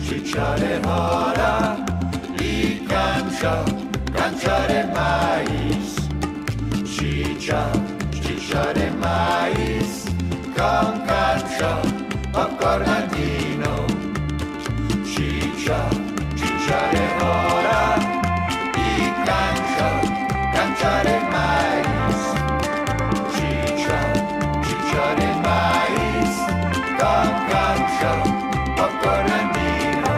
chicha de mora y cancha de maíz. Chicha de maíz con cancha o cornandino. Chicha de mora y cancha de maíz. Chicha de maíz con cancha o cornandino.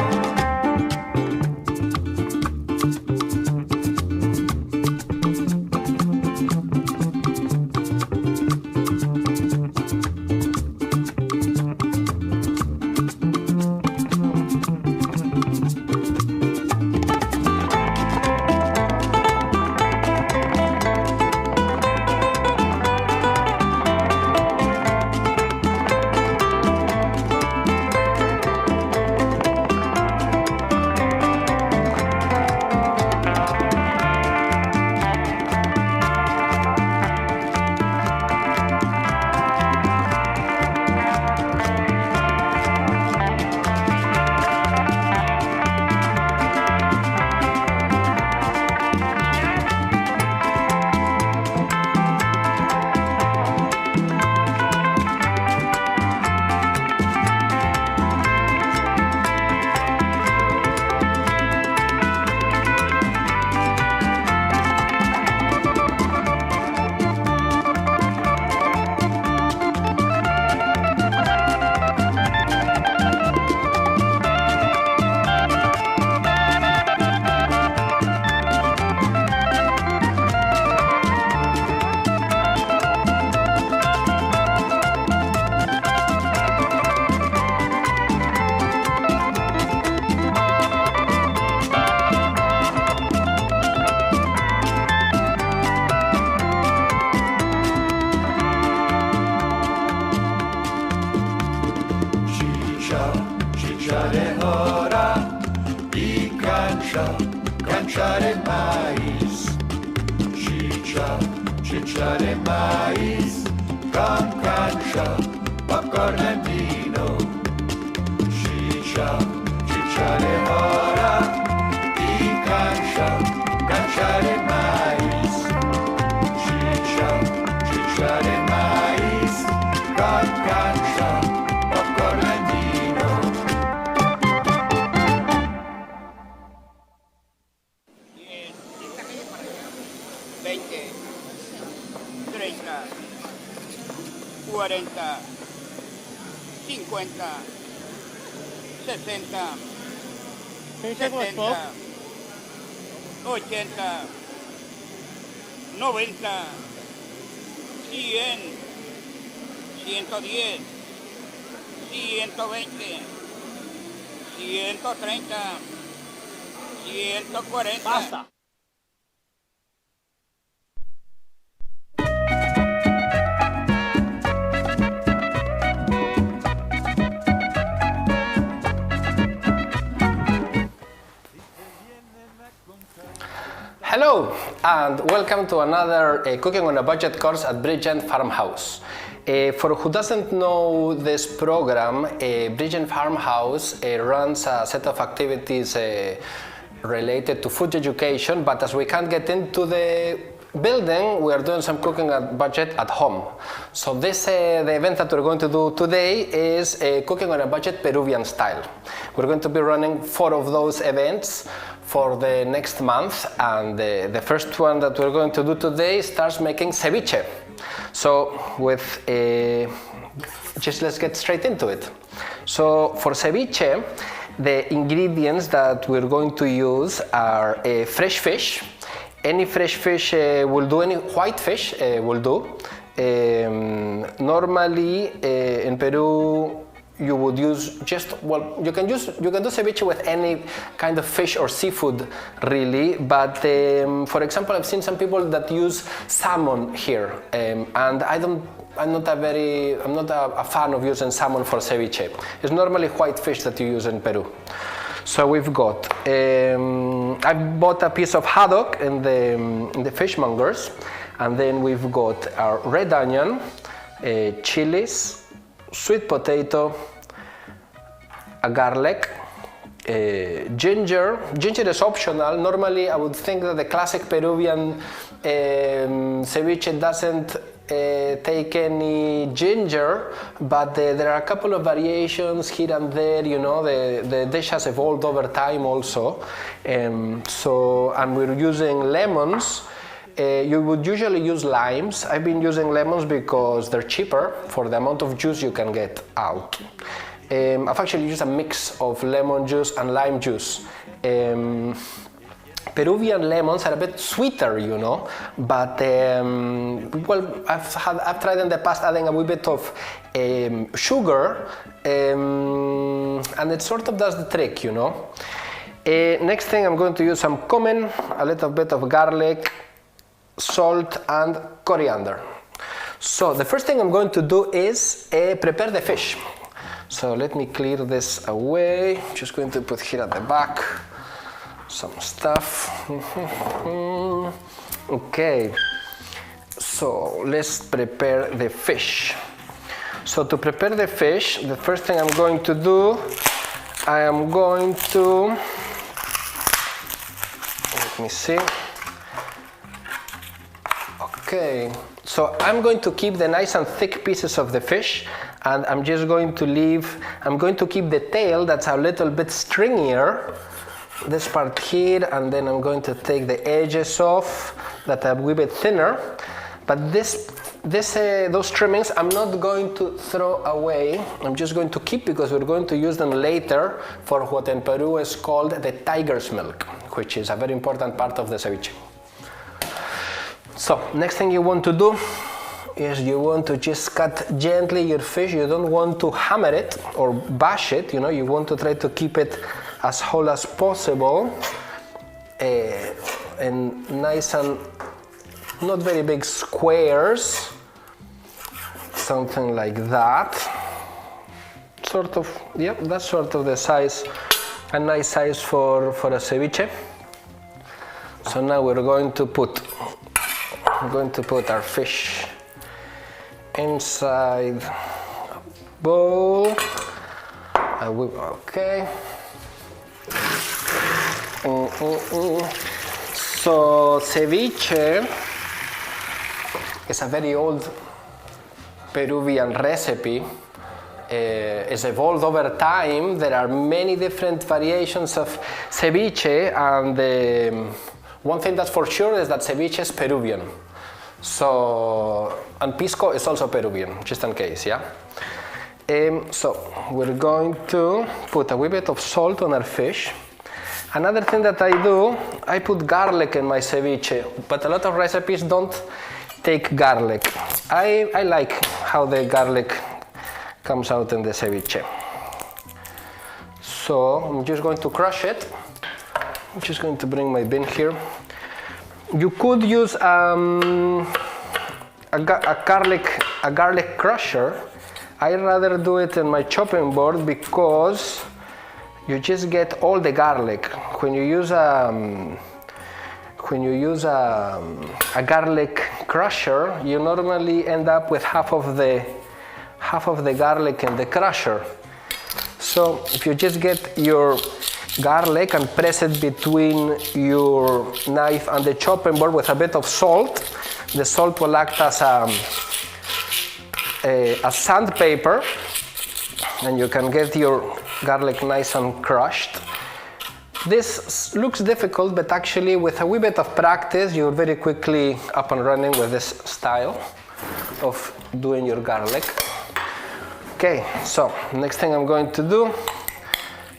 Chicha de mora y cancha de maíz. Chicha de maíz con cancha o cornandino. Chicha de mora y cancha de maíz. Chicha de maíz con cancha o cornandino. 20, 30, 40, 50, 60, 70, 80, 90, 100, 110, 120, 130, 140. ¡Basta! Hello and welcome to another Cooking on a Budget course at Bridgend Farmhouse. For who doesn't know this program, Bridgend Farmhouse runs a set of activities related to food education, but as we can't get into the building, we are doing some cooking at budget at home. So this the event that we're going to do today is cooking on a budget Peruvian style. We're going to be running 4 of those events for the next month, and the first one that we're going to do today starts making ceviche. So just let's get straight into it. So for ceviche, the ingredients that we're going to use are fresh fish. Any fresh fish will do, any white fish will do. Normally in Peru you would use you can do ceviche with any kind of fish or seafood really, but for example, I've seen some people that use salmon here, and I'm not a fan of using salmon for ceviche. It's normally white fish that you use in Peru. So we've got, I bought a piece of haddock in the fishmongers, and then we've got our red onion, chilies, sweet potato, a garlic, ginger. Ginger is optional. Normally I would think that the classic Peruvian ceviche doesn't take any ginger, but there are a couple of variations here and there. You know, the dish has evolved over time also. And we're using lemons. You would usually use limes. I've been using lemons because they're cheaper for the amount of juice you can get out. I've actually used a mix of lemon juice and lime juice. Peruvian lemons are a bit sweeter, you know, but well, I've tried in the past adding a wee bit of sugar, and it sort of does the trick, you know. Next thing, I'm going to use some cumin, a little bit of garlic, salt, and coriander. So the first thing I'm going to do is prepare the fish. So let me clear this away. I'm just going to put here at the back some stuff. Okay, so let's prepare the fish. So to prepare the fish, the first thing I'm going to do, I am going to, let me see. Okay, so I'm going to keep the nice and thick pieces of the fish, and I'm just going to keep the tail that's a little bit stringier, this part here, and then I'm going to take the edges off that are a wee bit thinner. But those trimmings I'm not going to throw away. I'm just going to keep because we're going to use them later for what in Peru is called the tiger's milk, which is a very important part of the ceviche. So next thing you want to do is you want to just cut gently your fish. You don't want to hammer it or bash it, you know, you want to try to keep it as whole as possible, and nice and not very big squares, something like that. Sort of, yep, that's sort of the size, a nice size for a ceviche. So now we're going to put our fish inside a bowl. Okay. So ceviche is a very old Peruvian recipe. It's evolved over time. There are many different variations of ceviche, and one thing that's for sure is that ceviche is Peruvian. So, and pisco is also Peruvian, just in case, yeah? So we're going to put a wee bit of salt on our fish. Another thing that I do, I put garlic in my ceviche, but a lot of recipes don't take garlic. I like how the garlic comes out in the ceviche. So I'm just going to crush it. I'm just going to bring my bin here. You could use a garlic crusher. I rather do it in my chopping board because you just get all the garlic. When you use a garlic crusher, you normally end up with half of the garlic in the crusher. So if you just get your garlic and press it between your knife and the chopping board with a bit of salt, the salt will act as a sandpaper, and you can get your garlic nice and crushed. This looks difficult, but actually with a wee bit of practice, you're very quickly up and running with this style of doing your garlic. Okay, so next thing I'm going to do,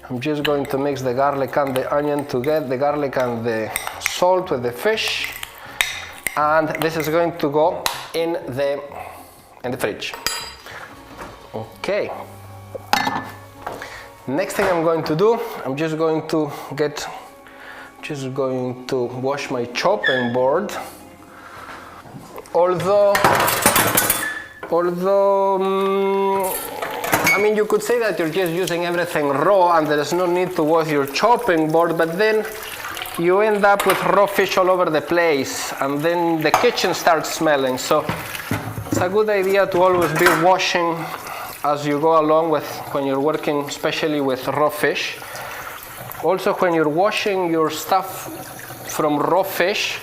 I'm just going to mix the garlic and the onion to get the garlic and the salt with the fish, and this is going to go in the fridge. Okay. Next thing I'm going to do, I'm just going to wash my chopping board. Although I mean, you could say that you're just using everything raw and there is no need to wash your chopping board, but then you end up with raw fish all over the place, and then the kitchen starts smelling. So it's a good idea to always be washing as you go along when you're working, especially with raw fish. Also, when you're washing your stuff from raw fish,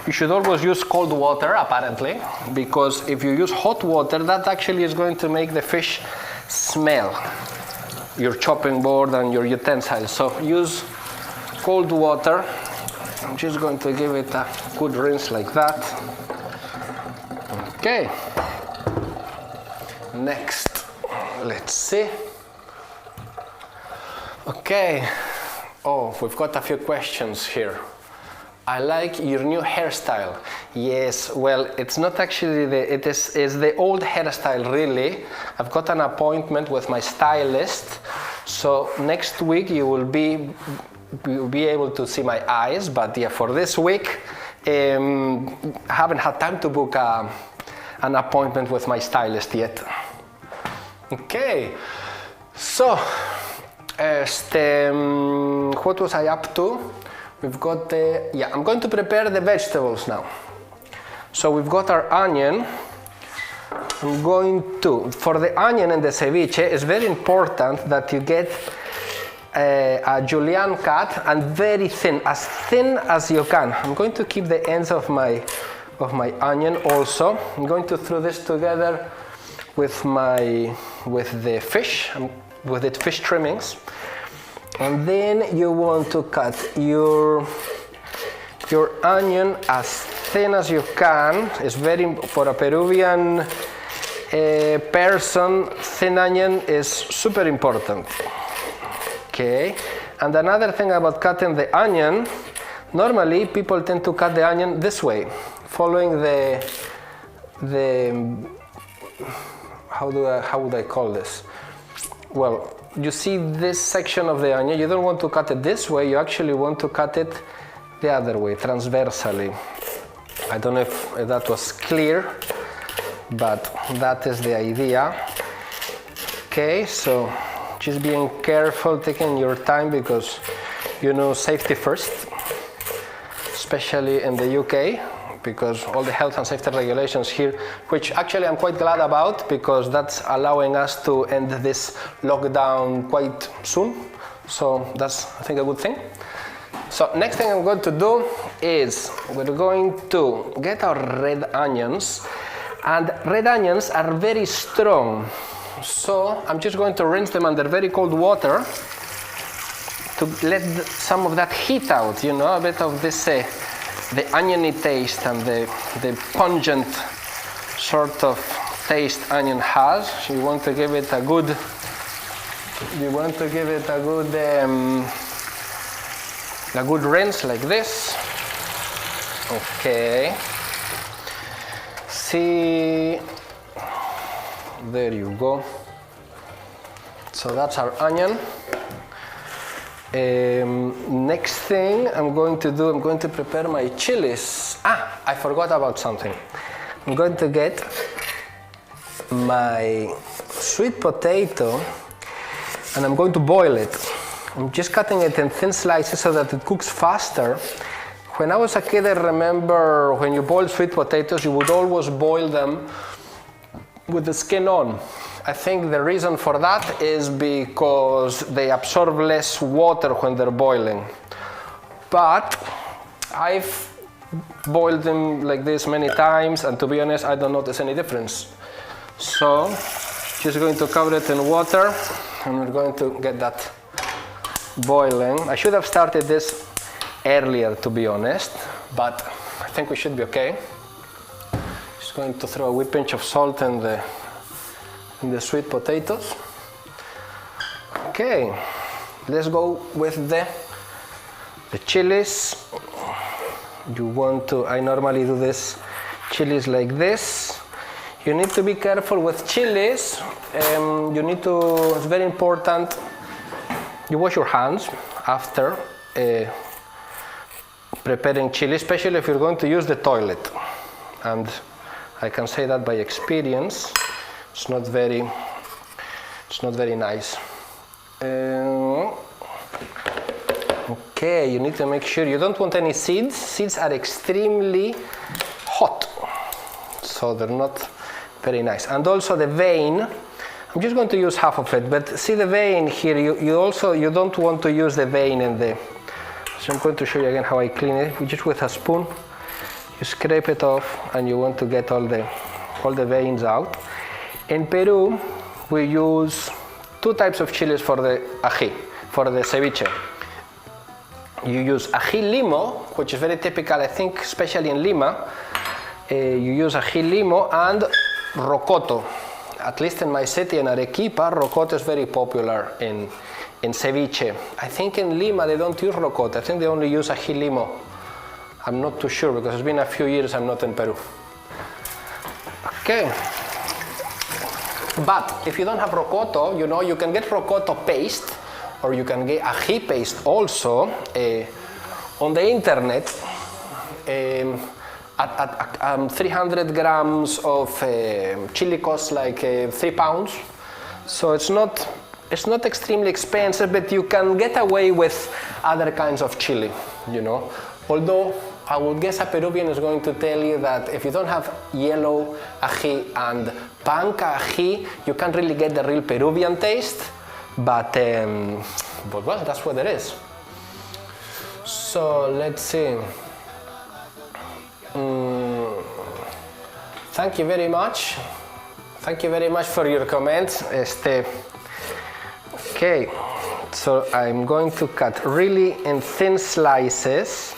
you should always use cold water, apparently, because if you use hot water, that actually is going to make the fish smell your chopping board and your utensils. So use cold water. I'm just going to give it a good rinse like that. Okay. Next, let's see. Okay. Oh, we've got a few questions here. I like your new hairstyle. Yes, well, it's not actually it is the old hairstyle, really. I've got an appointment with my stylist, so next week you will be able to see my eyes, but yeah, for this week, I haven't had time to book an appointment with my stylist yet. Okay, so, what was I up to? We've got I'm going to prepare the vegetables now. So we've got our onion. I'm going to, for the onion and the ceviche, it's very important that you get a julienne cut and very thin as you can. I'm going to keep the ends of my onion also. I'm going to throw this together with the fish, with the fish trimmings. And then you want to cut your onion as thin as you can. It's very, for a Peruvian person, thin onion is super important. Okay. And another thing about cutting the onion, normally people tend to cut the onion this way, following the how would I call this? Well, you see this section of the onion, you don't want to cut it this way, you actually want to cut it the other way, transversally. I don't know if that was clear, but that is the idea. Okay, so just being careful, taking your time, because you know, safety first, especially in the UK, because all the health and safety regulations here, which actually I'm quite glad about, because that's allowing us to end this lockdown quite soon. So that's, I think, a good thing. So next thing I'm going to do is we're going to get our red onions, and red onions are very strong. So I'm just going to rinse them under very cold water to let some of that heat out, you know, a bit of this the oniony taste and the pungent sort of taste onion has. You want to give it a good rinse like this. Okay. See, there you go. So that's our onion. Next thing I'm going to do, I'm going to prepare my chilies. I forgot about something. I'm going to get my sweet potato and I'm going to boil it. I'm just cutting it in thin slices so that it cooks faster. When I was a kid, I remember when you boil sweet potatoes, you would always boil them with the skin on. I think the reason for that is because they absorb less water when they're boiling. But I've boiled them like this many times, and to be honest, I don't notice any difference. So, just going to cover it in water, and we're going to get that boiling. I should have started this earlier, to be honest, but I think we should be okay. Just going to throw a wee pinch of salt in the sweet potatoes. Okay, let's go with the chilies. You want to, I normally do this chilies like this. You need to be careful with chilies. It's very important, you wash your hands after preparing chili, especially if you're going to use the toilet. And I can say that by experience. It's not very nice. Okay, you need to make sure you don't want any seeds. Seeds are extremely hot, so they're not very nice. And also the vein I'm just going to use half of it, but see the vein here, you don't want to use the vein in the, so I'm going to show you again how I clean it. Just with a spoon, you scrape it off and you want to get all the veins out. In Peru, we use two types of chilies for the ají, for the ceviche. You use ají limo, which is very typical, I think, especially in Lima. You use ají limo and rocoto. At least in my city, in Arequipa, rocoto is very popular in ceviche. I think in Lima they don't use rocoto. I think they only use ají limo. I'm not too sure because it's been a few years I'm not in Peru. Okay. But if you don't have rocoto, you can get rocoto paste, or you can get ají paste also on the internet. At 300 grams of chili costs like 3 pounds. So it's not extremely expensive, but you can get away with other kinds of chili, Although I would guess a Peruvian is going to tell you that if you don't have yellow ají and panca ají, you can't really get the real Peruvian taste. But well, that's what it is. So let's see. Thank you very much. Thank you very much for your comments. Okay, so I'm going to cut really in thin slices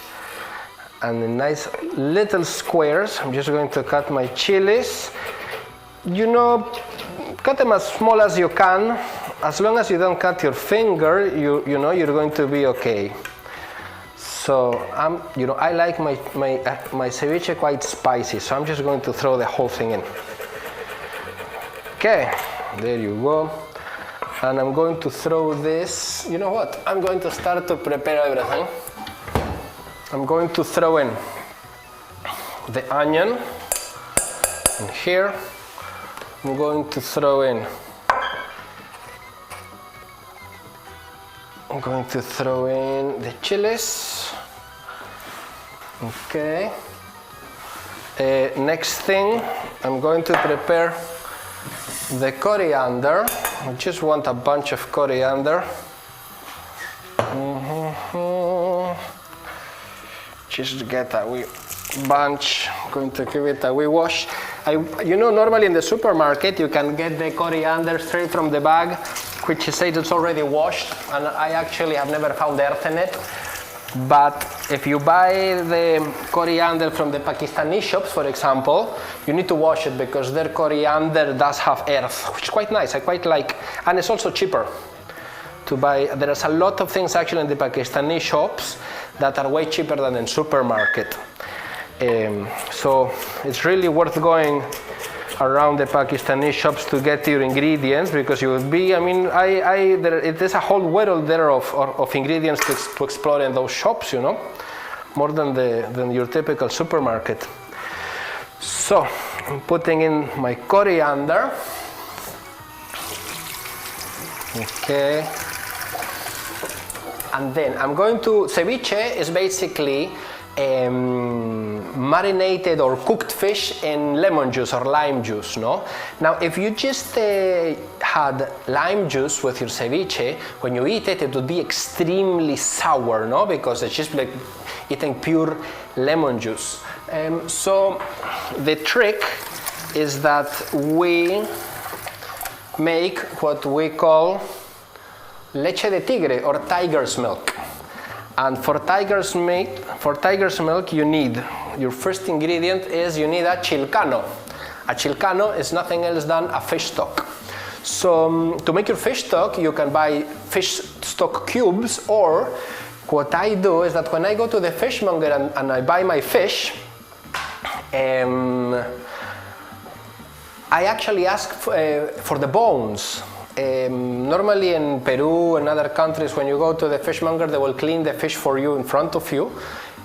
and in nice little squares. I'm just going to cut my chilies. Cut them as small as you can. As long as you don't cut your finger, you're going to be okay. So I like my ceviche quite spicy, so I'm just going to throw the whole thing in. Okay, there you go. And I'm going to throw this. You know what? I'm going to start to prepare everything. I'm going to throw in the onion in here. I'm going to throw in. I'm going to throw in the chilies. Okay. Next thing, I'm going to prepare the coriander. I just want a bunch of coriander. Just get a wee bunch. I'm going to give it a wee wash. Normally in the supermarket you can get the coriander straight from the bag, which says it's already washed, and I actually have never found earth in it. But if you buy the coriander from the Pakistani shops, for example, you need to wash it because their coriander does have earth, which is quite nice. I quite like, and it's also cheaper to buy. There's a lot of things actually in the Pakistani shops that are way cheaper than in supermarket. So it's really worth going around the Pakistani shops to get your ingredients, because you would be, there's a whole world there of ingredients to explore in those shops, more than your typical supermarket. So I'm putting in my coriander. Okay. And then I'm going to, ceviche is basically marinated or cooked fish in lemon juice or lime juice, no? Now, if you just had lime juice with your ceviche, when you eat it, it would be extremely sour, no? Because it's just like eating pure lemon juice. So the trick is that we make what we call leche de tigre or tiger's milk. And for tiger's milk, you need, your first ingredient is you need a chilcano. A chilcano is nothing else than a fish stock. So to make your fish stock, you can buy fish stock cubes, or what I do is that when I go to the fishmonger and I buy my fish, I actually ask for the bones. Normally in Peru and other countries, when you go to the fishmonger, they will clean the fish for you in front of you,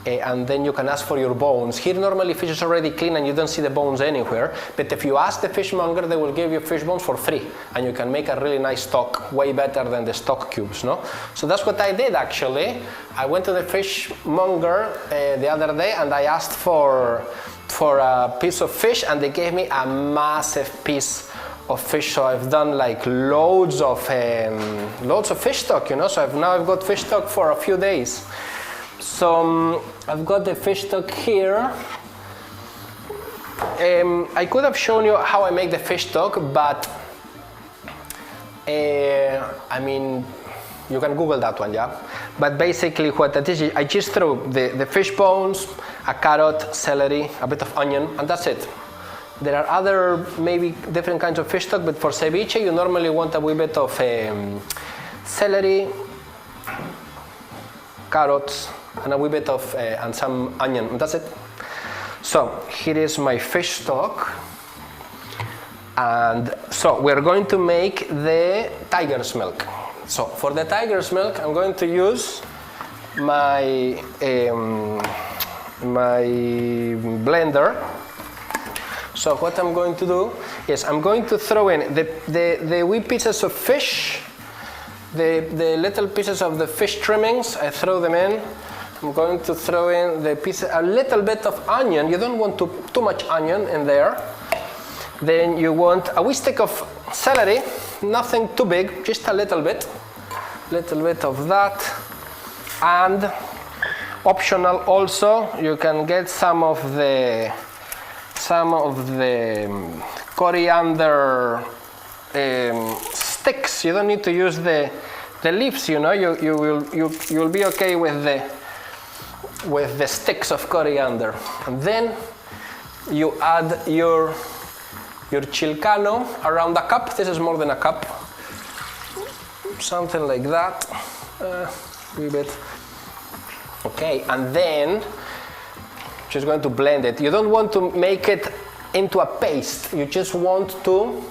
and then you can ask for your bones. Here normally fish is already clean and you don't see the bones anywhere, but if you ask the fishmonger, they will give you fish bones for free, and you can make a really nice stock, way better than the stock cubes, no? So that's what I did actually. I went to the fishmonger the other day and I asked for a piece of fish, and they gave me a massive piece of fish. So I've done like loads of fish stock, you know. So now I've got fish stock for a few days. So I've got the fish stock here. I could have shown you how I make the fish stock, but I mean, you can Google that one, yeah? But basically what it is, I just throw the fish bones, a carrot, celery, a bit of onion, and that's it. There are other maybe different kinds of fish stock, but for ceviche you normally want a wee bit of celery, carrots, and a wee bit of and some onion, and that's it. So here is my fish stock, and so we're going to make the tiger's milk. So for the tiger's milk, I'm going to use my my blender. So what I'm going to do is I'm going to throw in the wee pieces of fish, the little pieces of the fish trimmings. I throw them in. I'm going to throw in a little bit of onion. You don't want too much onion in there. Then you want a wee stick of celery, nothing too big, just a little bit of that. And optional also, you can get some of the coriander sticks. You don't need to use the leaves, you know. You'll be okay with the sticks of coriander. And then you add your chilcano, around a cup. This is more than a cup, something like that, a wee bit. Okay, and then just going to blend it. You don't want to make it into a paste. You just want to,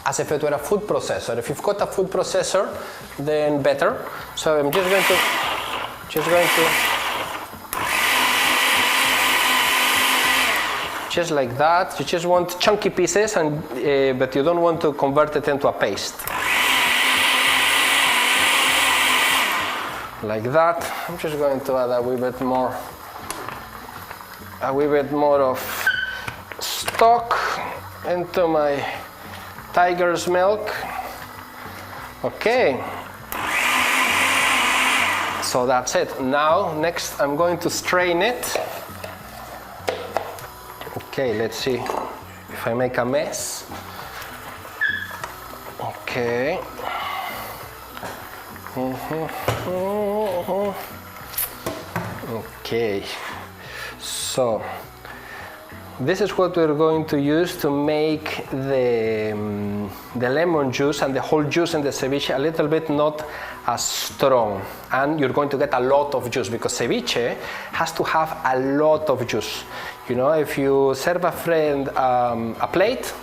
as if it were a food processor. If you've got a food processor, then better. So I'm just going to just like that. You just want chunky pieces, and but you don't want to convert it into a paste. Like that. I'm just going to add a wee bit more of stock into my tiger's milk. Okay. So that's it. Now, next I'm going to strain it. Okay, let's see if I make a mess. Okay. Okay. So this is what we're going to use to make the lemon juice and the whole juice in the ceviche a little bit not as strong, and you're going to get a lot of juice because ceviche has to have a lot of juice. You know, if you serve a friend a plate,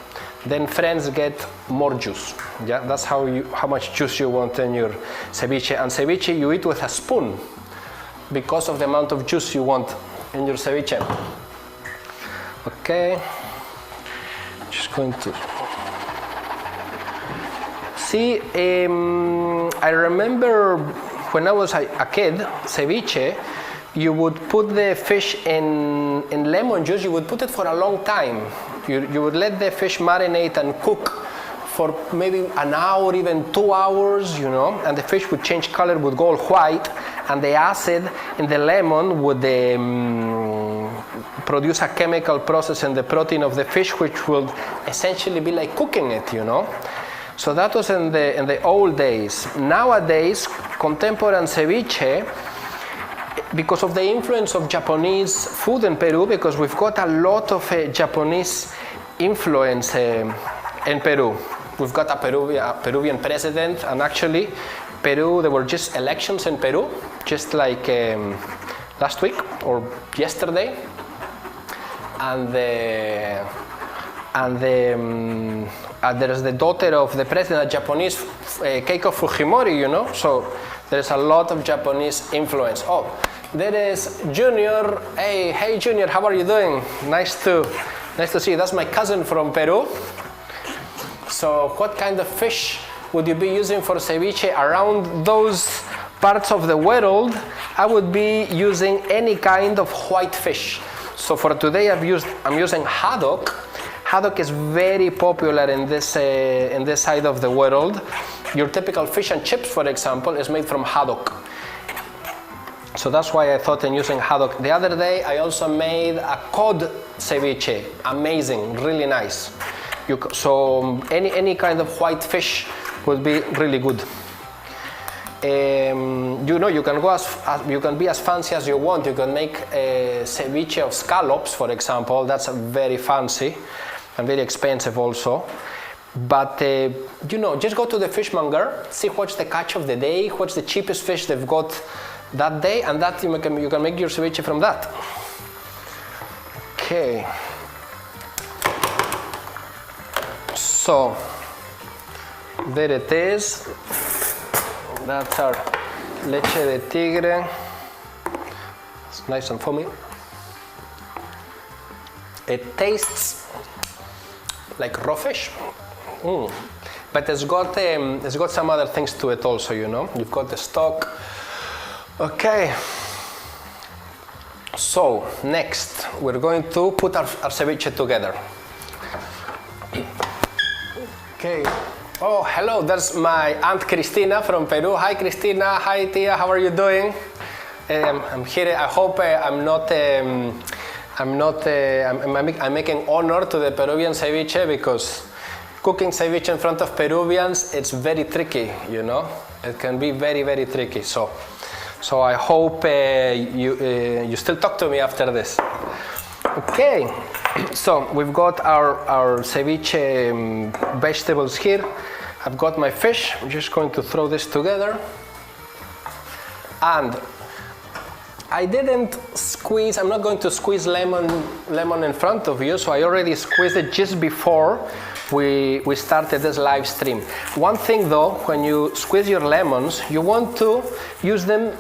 then friends get more juice. Yeah, that's how much juice you want in your ceviche. And ceviche you eat with a spoon because of the amount of juice you want in your ceviche. Okay, just going to see. I remember when I was a kid, ceviche, you would put the fish in lemon juice. You would put it for a long time. You would let the fish marinate and cook for maybe an hour, even 2 hours, you know, and the fish would change color, would go all white, and the acid in the lemon would produce a chemical process in the protein of the fish, which would essentially be like cooking it, you know. So that was in the old days. Nowadays, contemporary ceviche, because of the influence of Japanese food in Peru, because we've got a lot of Japanese influence in Peru. We've got a Peruvian president, and actually Peru, there were just elections in Peru, just like last week or yesterday, and there's the daughter of the president, a Japanese, Keiko Fujimori, you know, so there's a lot of Japanese influence. Oh, there is Junior. Hey Junior, how are you doing? Nice to see you. That's my cousin from Peru. So what kind of fish would you be using for ceviche around those parts of the world? I would be using any kind of white fish. So for today I'm using haddock. Haddock is very popular in this side of the world. Your typical fish and chips, for example, is made from haddock. So that's why I thought in using haddock. The other day I also made a cod ceviche. Amazing, really nice. So any kind of white fish would be really good. You can go you can be as fancy as you want. You can make a ceviche of scallops, for example. That's very fancy and very expensive also. But just go to the fishmonger, see what's the catch of the day, what's the cheapest fish they've got that day, and that you can make your ceviche from that. Okay. So there it is. That's our leche de tigre. It's nice and foamy. It tastes like raw fish. But it's got some other things to it also, You've got the stock. Okay. So next we're going to put our ceviche together. Okay. Oh, hello, that's my Aunt Cristina from Peru. Hi Cristina, hi Tia, how are you doing? I'm here, I hope I'm making honor to the Peruvian ceviche, because cooking ceviche in front of Peruvians, it's very tricky, It can be very, very tricky. So I hope you still talk to me after this. Okay, so we've got our ceviche vegetables here. I've got my fish. I'm just going to throw this together. And I'm not going to squeeze lemon in front of you, so I already squeezed it just before we started this live stream. One thing though, when you squeeze your lemons, you want to use them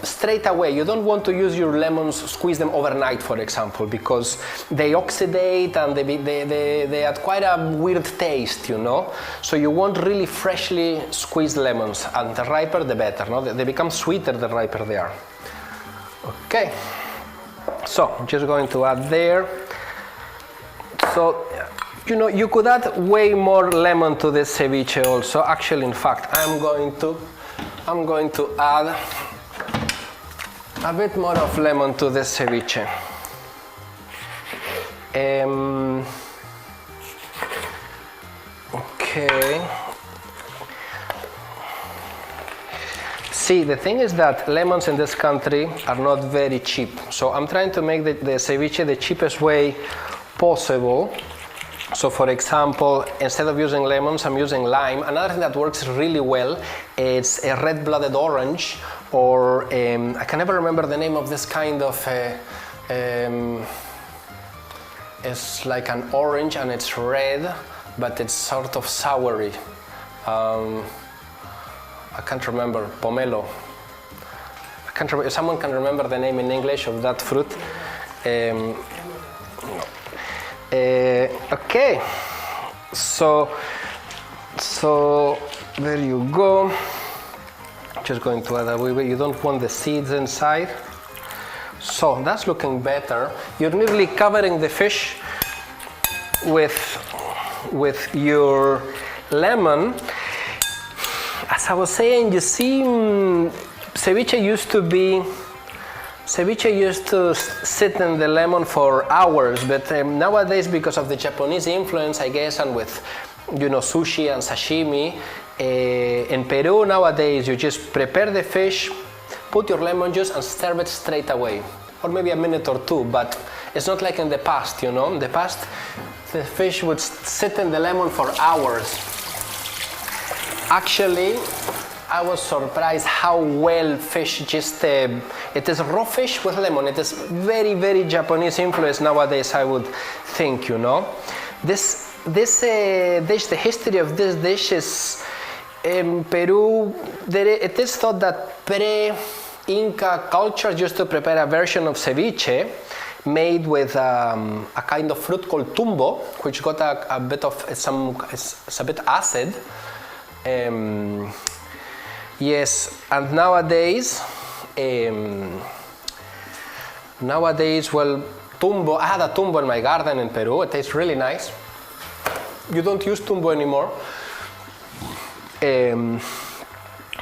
straight away. You don't want to use your lemons, squeeze them overnight, for example, because they oxidate and they add quite a weird taste, So you want really freshly squeezed lemons, and the riper the better, They become sweeter the riper they are. Okay, so I'm just going to add there. So, you could add way more lemon to this ceviche also. Actually, in fact, I'm going to add a bit more of lemon to this ceviche. Okay. See, the thing is that lemons in this country are not very cheap. So I'm trying to make the ceviche the cheapest way possible. So for example, instead of using lemons, I'm using lime. Another thing that works really well is a red-blooded orange, or I can never remember the name of this kind of, it's like an orange and it's red, but it's sort of soury. I can't remember, pomelo. I can't remember, if someone can remember the name in English of that fruit. Okay, so there you go. Just going to add a wee bit. You don't want the seeds inside. So that's looking better. You're nearly covering the fish with your lemon. As I was saying, you see, ceviche used to sit in the lemon for hours, but nowadays, because of the Japanese influence, I guess, and with sushi and sashimi, in Peru nowadays you just prepare the fish, put your lemon juice and serve it straight away, or maybe a minute or two. But it's not like in the past, In the past, the fish would sit in the lemon for hours. Actually, I was surprised how well fish just, it is raw fish with lemon. It is very, very Japanese influence nowadays, I would think, This dish, the history of this dish is, in Peru, it is thought that pre-Inca culture used to prepare a version of ceviche made with a kind of fruit called tumbo, which got a bit of, it's a bit acid. Yes, and nowadays, well, tumbo, I had a tumbo in my garden in Peru. It tastes really nice. you don't use tumbo anymore.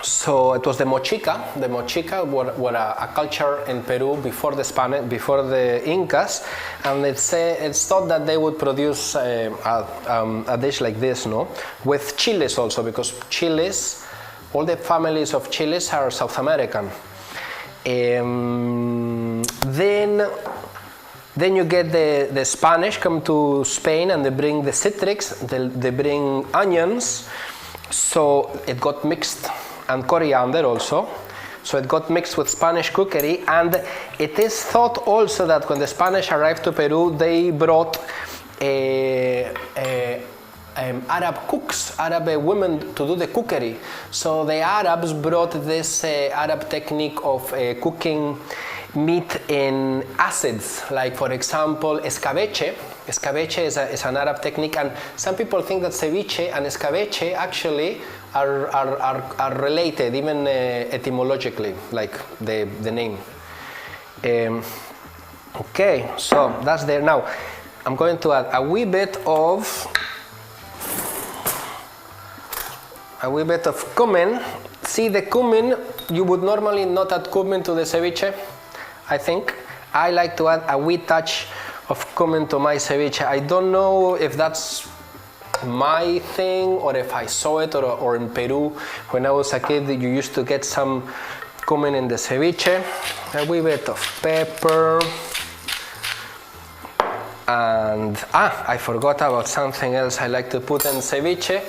So it was the mochica. The mochica were a culture in Peru before the Incas, and it's thought that they would produce a dish like this, no, with chilies also, because chilies, all the families of chilies are South American. Then you get the Spanish come to Spain, and they bring the citrics, they bring onions, so it got mixed, and coriander also, so it got mixed with Spanish cookery. And it is thought also that when the Spanish arrived to Peru, they brought Arab cooks, Arab women to do the cookery. So the Arabs brought this Arab technique of cooking meat in acids, like for example escabeche. Escabeche is an Arab technique, and some people think that ceviche and escabeche actually are related, even etymologically, like the name. Okay, so that's there. Now I'm going to add a wee bit of cumin. See, the cumin, you would normally not add cumin to the ceviche, I think. I like to add a wee touch of cumin to my ceviche. I don't know if that's my thing or if I saw it or in Peru when I was a kid you used to get some cumin in the ceviche. A wee bit of pepper. And I forgot about something else I like to put in ceviche.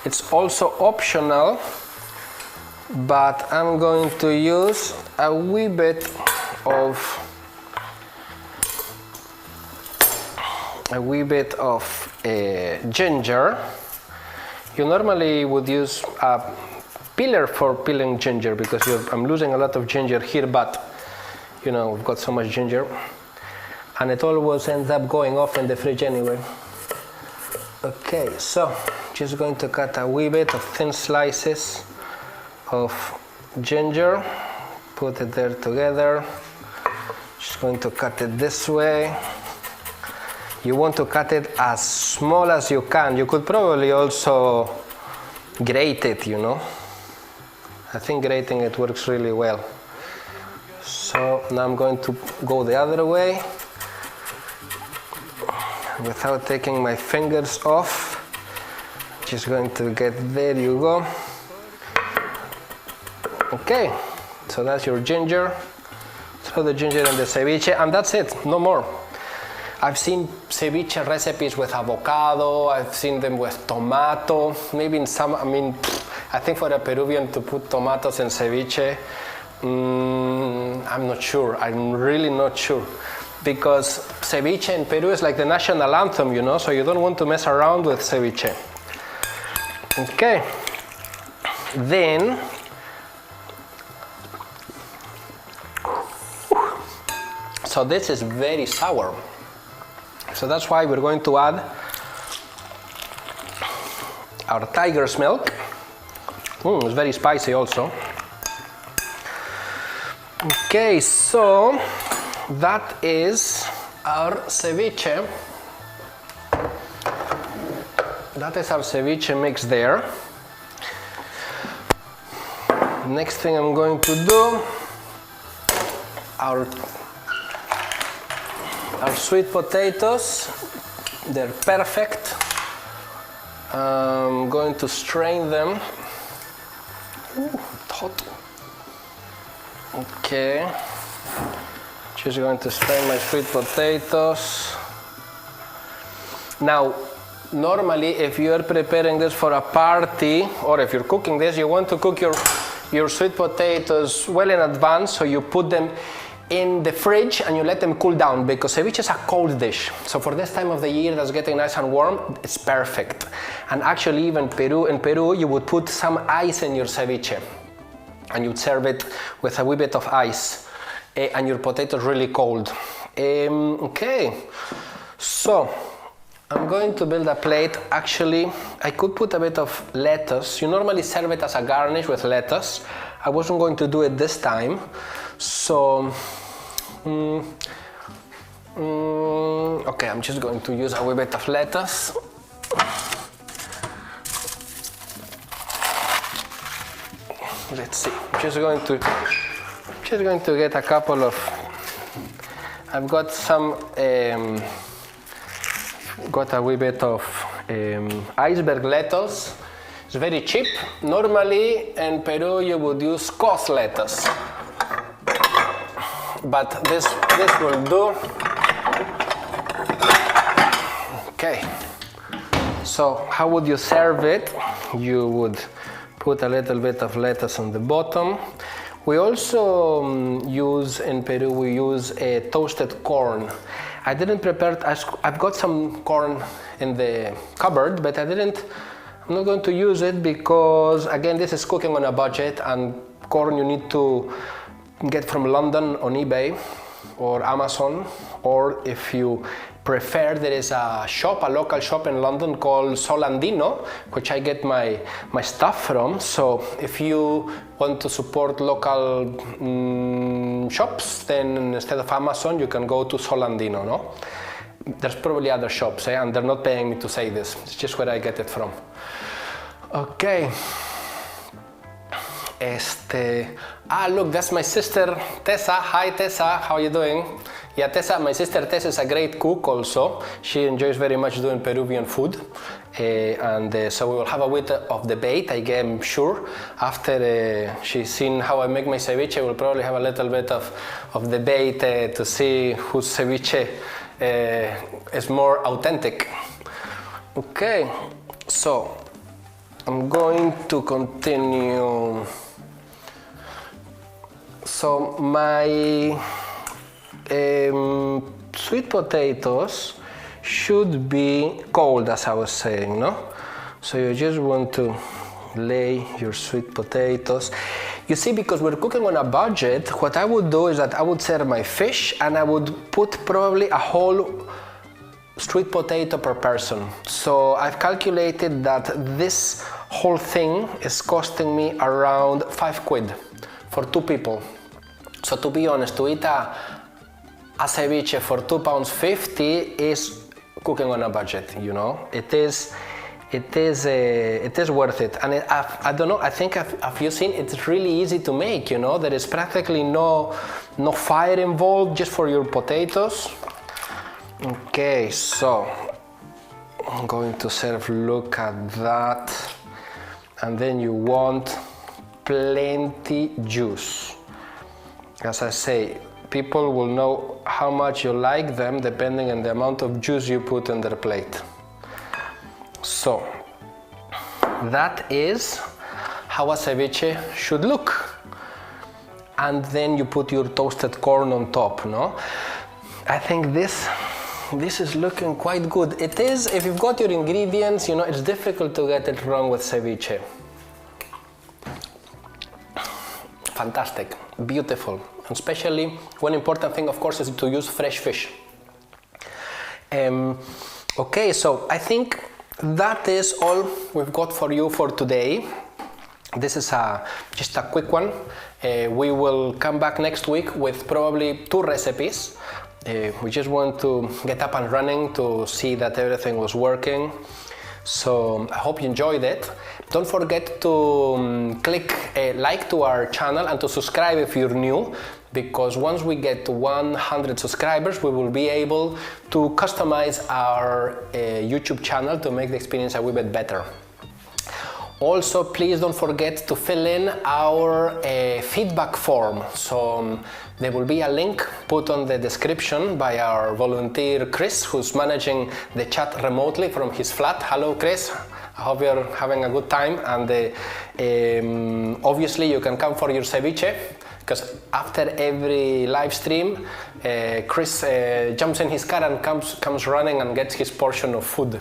It's also optional, but I'm going to use a wee bit of ginger. You normally would use a peeler for peeling ginger, because I'm losing a lot of ginger here, but you know, we've got so much ginger, and it always ends up going off in the fridge anyway. Okay, so just going to cut a wee bit of thin slices of ginger, put it there together. Just going to cut it this way. You want to cut it as small as you can. You could probably also grate it, you know. I think grating it works really well. So now I'm going to go the other way without taking my fingers off. Just going to get, there you go. Okay, so that's your ginger. Throw the ginger in the ceviche, and that's it, no more. I've seen ceviche recipes with avocado, I've seen them with tomato, maybe in some, I think for a Peruvian to put tomatoes in ceviche, I'm not sure, I'm really not sure. Because ceviche in Peru is like the national anthem, you know, so you don't want to mess around with ceviche. Okay, then, so this is very sour. So that's why we're going to add our tiger's milk. It's very spicy also. Okay, so that is our ceviche. That is our ceviche mix there. Next thing I'm going to do, our sweet potatoes, they're perfect. I'm going to strain them. Ooh, it's hot. Okay, just going to strain my sweet potatoes. Now, normally if you're preparing this for a party, or if you're cooking this, you want to cook your sweet potatoes well in advance, so you put them in the fridge and you let them cool down, because ceviche is a cold dish. So for this time of the year that's getting nice and warm, it's perfect. And actually even in Peru you would put some ice in your ceviche and you'd serve it with a wee bit of ice, and your potatoes really cold. Okay, so I'm going to build a plate. Actually, I could put a bit of lettuce. You normally serve it as a garnish with lettuce. I wasn't going to do it this time. So, okay, I'm just going to use a wee bit of lettuce. let's see. Just going to get a couple of. I've got some. Got a wee bit of iceberg lettuce. It's very cheap. Normally in Peru you would use cos lettuce, but this will do. Okay. So how would you serve it? You would put a little bit of lettuce on the bottom. We also use, in Peru, we use toasted corn. I didn't prepare, I've got some corn in the cupboard, but I'm not going to use it because, again, this is cooking on a budget, and corn you need to get from London on eBay or Amazon, or if you prefer, there is a local shop in London called Solandino, which I get my stuff from. So if you want to support local shops, then instead of Amazon, you can go to Solandino, no? There's probably other shops, and they're not paying me to say this. It's just where I get it from. Okay. Look, that's my sister Tessa. Hi Tessa, how are you doing? Yeah, Tessa, my sister Tessa is a great cook also. She enjoys very much doing Peruvian food. So we will have a bit of debate, I'm sure. After she's seen how I make my ceviche, we'll probably have a little bit of debate to see whose ceviche is more authentic. Okay, so I'm going to continue. So my sweet potatoes should be cold, as I was saying, no? So you just want to lay your sweet potatoes. You see, because we're cooking on a budget, what I would do is that I would serve my fish and I would put probably a whole sweet potato per person. So I've calculated that this whole thing is costing me around £5 for 2 people. So to be honest, to eat a ceviche for £2.50 is cooking on a budget, you know. It is worth it. And I don't know, I think have you seen, it's really easy to make, you know. There is practically no fire involved, just for your potatoes. Okay, so I'm going to serve, look at that. And then you want plenty juice. As I say, people will know how much you like them depending on the amount of juice you put on their plate. So that is how a ceviche should look. And then you put your toasted corn on top, no? I think this is looking quite good. It is, if you've got your ingredients, you know, it's difficult to get it wrong with ceviche. Fantastic, beautiful. Especially, one important thing, of course, is to use fresh fish. Okay, so I think that is all we've got for you for today. This is just a quick one. We will come back next week with probably 2 recipes. We just want to get up and running to see that everything was working. So I hope you enjoyed it. Don't forget to click like to our channel and to subscribe if you're new, because once we get to 100 subscribers, we will be able to customize our YouTube channel to make the experience a wee bit better. Also, please don't forget to fill in our feedback form. So there will be a link put on the description by our volunteer Chris, who's managing the chat remotely from his flat. Hello Chris, I hope you're having a good time, and obviously you can come for your ceviche, because after every live stream Chris jumps in his car and comes running and gets his portion of food.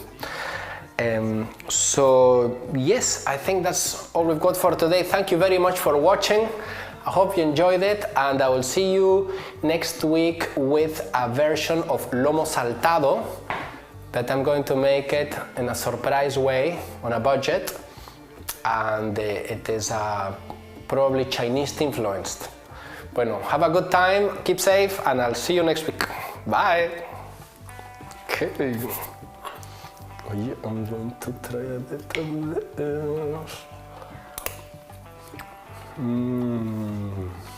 So yes, I think that's all we've got for today. Thank you very much for watching. I hope you enjoyed it, and I will see you next week with a version of lomo saltado, but I'm going to make it in a surprise way on a budget, and it is probably Chinese influenced. Bueno, have a good time, keep safe, and I'll see you next week. Bye. Okay. Oye, I'm going to try a bit of this. Mmm.